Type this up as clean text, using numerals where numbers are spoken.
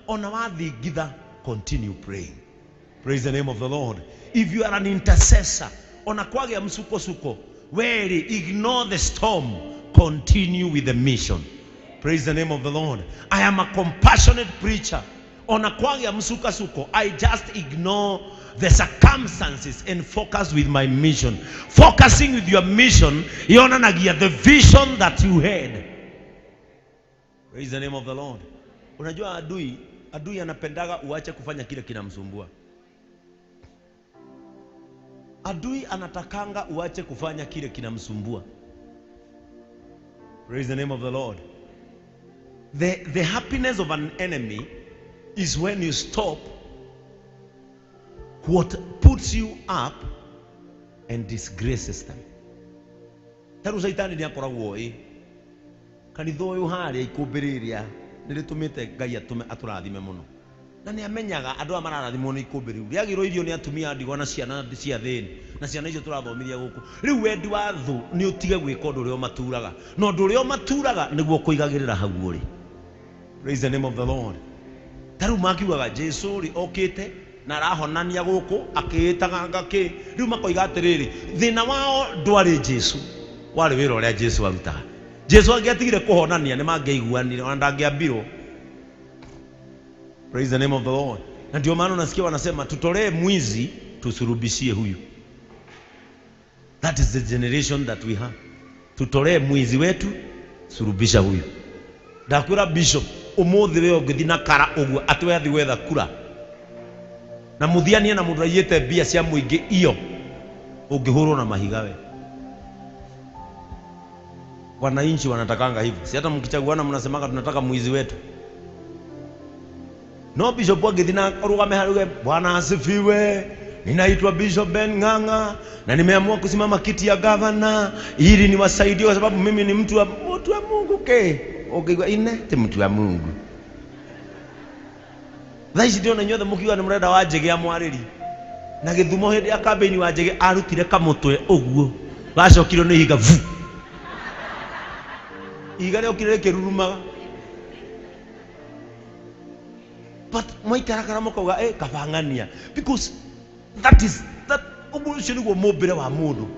ona wathingitha, continue praying. Praise the name of the Lord. If you are an intercessor, ona kwagea msuko-suko, where ignore the storm, continue with the mission. Praise the name of the Lord. I am a compassionate preacher. Ona kwagea msuko-suko, I just ignore the circumstances and focus with my mission. Focusing with your mission, yonanagia the vision that you had. Praise the name of the Lord. Unajua adui anapendaga uache kufanya kile kinamsumbua. Adui anatakanga uache kufanya kile kinamsumbua. Praise the name of the Lord. The happiness of an enemy is when you stop what puts you up and disgraces them. Taru saitani ni akoragwo kanitho uyu haria ikumbiriria niritumite Ngai aturathime muno, na ni amenyaga andu amararathimwo ni ikumbiriru riagiro irio ni atumia ndigwa na ciana cia thini na ciana icio turathomithia guku. Riu wendi wa thu ni utige gwika undu urio maturaga, no undu urio maturaga niguo kuigagirira hau uri. Praise the name of the Lord. Taru makiugaga Jesu ri okite na rahonania guku akiitaga ngaki, riu makoiga atiriri thina wao ndwari Jesu, wari wira uria Jesu arutaga. Jesu angiatigire kuhonania ni mangeiguanire ona ndangiambirwo. Praise the name of the Lord. Na ndio maana unasikia wanasema tutolee mwizi tusurubishie huyu. That is the generation that we have. Tutolee mwizi wetu surubisha huyu. Ndakwira bishop umuthi we ungithina kara uguo atwethi wetha kura na muthianie na mundu aiyete mbia cia muingi iyo ungihurwo na mahiga we. Wananchi wanatakanga hivyo. Si hata mkichaguana mnasemaga tunataka mwizi wetu. No bishop agithina rugame haruge, Bwana asifiwe, ninaitwa Bishop Ben Ng'ang'a na nimeamua kusimama kiti ya governor ili niwasaidie kwa sababu mimi ni mtu wa Mungu ke. Ogeigwa ine ti mtu wa Mungu. Thaici ndio nyothe mukiwa ni murenda wa Njege amwariri. Na Githumo hindi ya campaign wa Njege arutire kamutwe uguo. Gacokirwo ni higa vu. Iga leo kile kirurumaga. But mwaikarakara mukauga kabangania, because that ugucio niguo mumbire wa mundu.